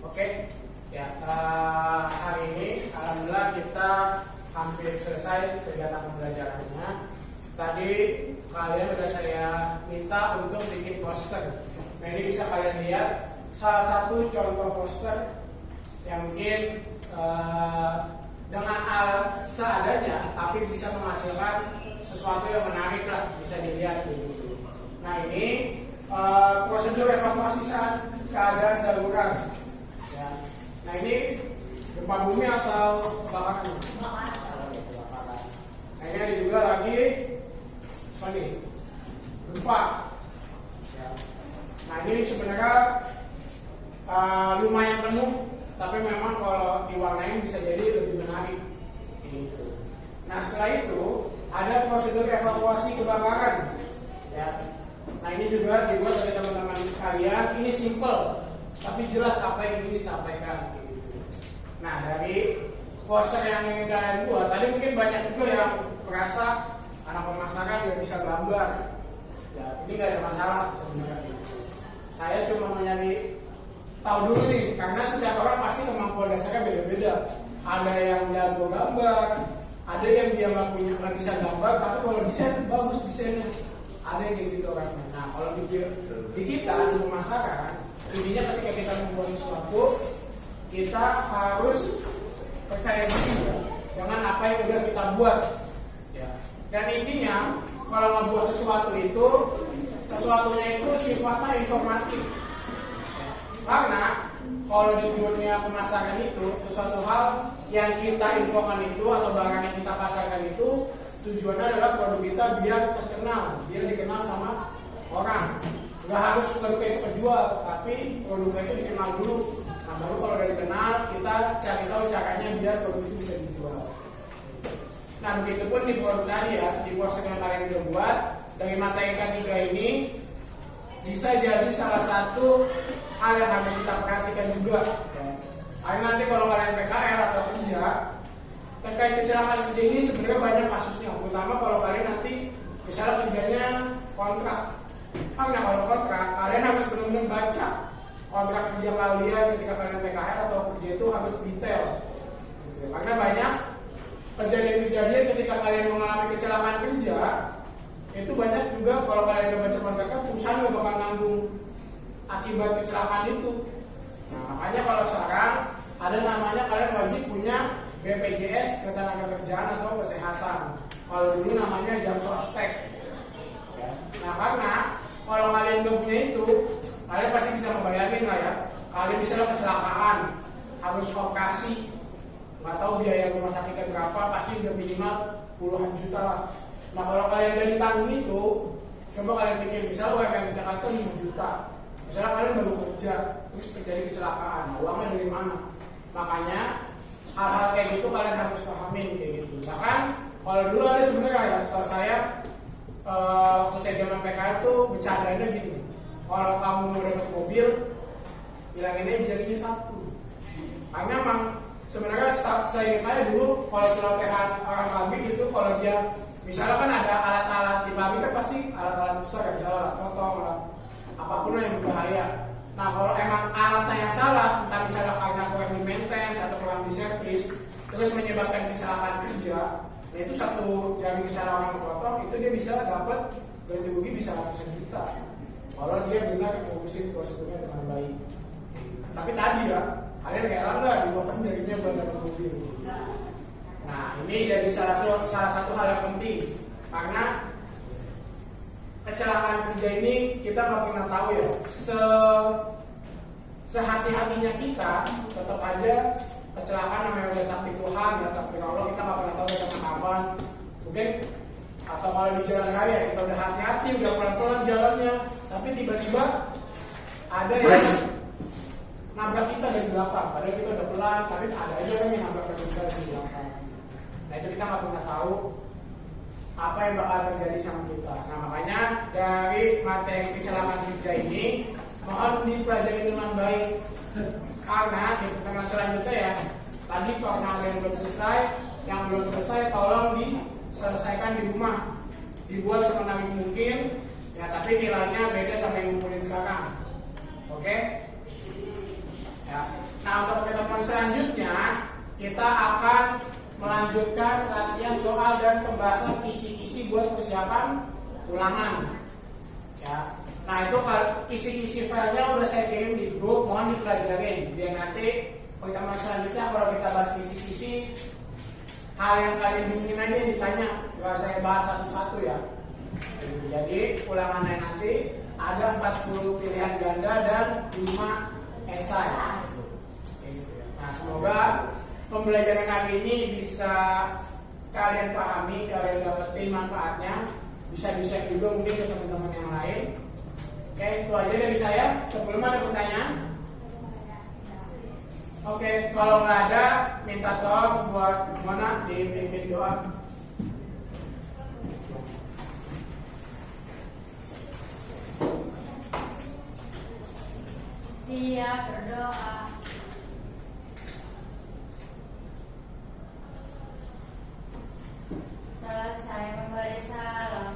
Oke, ya hari ini alhamdulillah kita hampir selesai kegiatan pembelajarannya. Tadi kalian sudah saya minta untuk bikin poster. Nah, ini bisa kalian lihat salah satu contoh poster yang mungkin dengan alat seadanya tapi bisa menghasilkan sesuatu yang menarik lah, bisa dilihat gitu. Nah, ini prosedur evakuasi saat keadaan darurat. Ya. Nah, ini gempa bumi atau kebakaran? Kebakaran. Nah, ini ada juga lagi apa nih? Gempa. Ya. Nah, ini sebenarnya lumayan penuh, tapi memang kalau diwarnain bisa jadi lebih menarik. Gitu. Nah, setelah itu ada prosedur evakuasi kebakaran. Ya. Nah, ini juga dibuat oleh teman-teman kalian. Ini simple, tapi jelas apa yang ingin disampaikan. Gitu. Nah, dari poster yang ingin kalian buat, tadi mungkin banyak juga yang merasa anak pemasaran nggak bisa gambar. Ya, ini nggak ada masalah sebenarnya. Saya cuma menyari tahu dulu nih, karena setiap orang pasti kemampuan dasarnya beda-beda. Ada yang jago gambar, ada yang dia nggak bisa gambar, tapi kalau desain bagus desainnya. Ada yang kayak gitu orangnya. Nah, kalau di kita di pemasaran, intinya ketika kita membuat sesuatu, kita harus percaya diri ya, dengan apa yang udah kita buat. Ya. Dan intinya kalau ngebuat sesuatu itu, sesuatunya itu sifatnya informatif. Ya. Karena kalau di dunia pemasaran itu, sesuatu hal yang kita infokan itu atau barang yang kita pasarkan itu tujuannya adalah produk kita biar terkenal, biar dikenal sama orang. Gak harus produknya itu kejual, tapi produknya itu dikenal dulu. Nah, baru kalau udah dikenal, kita cari tahu caranya biar produk itu bisa dijual. Nah, begitupun di produk tadi ya, di poster yang kalian udah buat, dari materi ketiga ini bisa jadi salah satu hal yang harus kita perhatikan juga. Karena nanti kalau kalian PKL atau kerja, terkait kecelakaan kerja ini sebenarnya banyak kasusnya, terutama kalau kalian nanti misalnya kerjanya kontrak. Karena kalau kontrak, kalian harus benar-benar baca kontrak kerja kalian ketika kalian PKL atau kerja itu harus detail. Gitu. Karena banyak kejadian-kejadian ketika kalian mengalami kecelakaan kerja, itu banyak juga kalau kalian nggak baca kontraknya, perusahaan nggak bakal nanggung akibat kecelakaan itu. Nah, makanya kalau sekarang ada namanya kalian wajib punya BPJS Ketenagakerjaan atau Kesehatan. Kalau dulu namanya jam sospek. Ya. Nah, karena kalau kalian nggak punya itu, kalian pasti bisa membayangin lah ya. Kalian misalnya kecelakaan, harus operasi, nggak tahu biaya rumah sakitnya berapa, pasti udah minimal puluhan juta lah. Nah, kalau kalian nggak ditanggung itu, coba kalian pikir, misalnya UMR Jakarta 5 juta. Misalnya kalian baru kerja, terus terjadi kecelakaan, nah, uangnya dari mana? Makanya hal-hal kayak gitu kalian harus pahamin kayak gitu. Bahkan kalau dulu ada sebenarnya ya, setahu saya waktu saya zaman PKL tuh bercandanya gini, kalau kamu mau dapat mobil, bilangin aja jadinya satu. Karena emang sebenarnya saya dulu kalau celotehan orang pabrik itu, kalau dia misalnya kan ada alat-alat di pabrik kan pasti alat-alat besar ya, misalnya alat potong, alat apapun yang berbahaya. Nah, kalau emang alatnya yang salah, entah misalnya karena kurang di maintenance atau kurang di servis, terus menyebabkan kecelakaan kerja, nah itu satu dari misalnya orang potong, itu dia bisa dapat ganti rugi bisa ratusan juta. Kalau dia benar ngurusin prosedurnya dengan baik. Tapi tadi ya, kalian rela nggak dipotong darinya buat dapat mobil? Nah, ini jadi salah satu hal yang penting, karena kecelakaan kerja ini kita nggak pernah tahu ya, sehati-hatinya kita tetap aja kecelakaan namanya udah takdir Tuhan, udah takdir Allah, kita nggak pernah tahu datang kapan. Mungkin atau kalau di jalan raya kita udah hati-hati, udah pelan-pelan jalannya, tapi tiba-tiba ada yang nabrak kita dari belakang. Padahal kita udah pelan, tapi ada aja yang nabrak kita dari belakang. Nah, itu kita nggak pernah tahu apa yang bakal terjadi sama kita. Nah, makanya dari materi kecelakaan kerja ini mohon dipelajari dengan baik. Karena di pertemuan selanjutnya ya, tadi karena ada yang belum selesai, yang belum selesai tolong diselesaikan di rumah, dibuat semenarik mungkin ya, tapi nilainya beda sama yang ngumpulin sekarang. Oke? Ya. kita akan melanjutkan latihan soal dan pembahasan kisi-kisi buat persiapan ulangan. Ya. Nah itu kisi-kisi filenya udah saya kirim di grup, mohon dipelajarin biar nanti pertemuan selanjutnya kalau kita bahas kisi-kisi hal yang kalian ingin aja ditanya, nggak saya bahas satu-satu ya. Jadi ulangannya nanti ada 40 pilihan ganda dan 5 esai. Nah semoga pembelajaran kali ini bisa kalian pahami, kalian dapetin manfaatnya, bisa di-share juga mungkin ke teman-teman yang lain. Oke, itu aja dari saya. Sebelum ada pertanyaan, oke, kalau nggak ada, minta tolong buat mana dipimpin doa. Siap berdoa. Selesai memberi salam.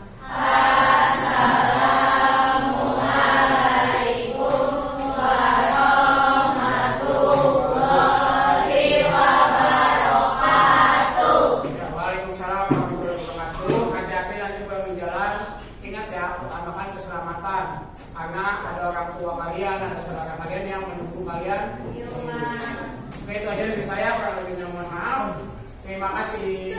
Waalaikumsalam warahmatullahi wabarakatuh. Hati-hati nanti pulang jalan. Ingat ya, utamakan keselamatan. Karena ada orang tua kalian, ada saudara kalian yang menunggu kalian di rumah. Oke, itu aja dari saya. Kurang lebihnya mohon maaf. Terima kasih.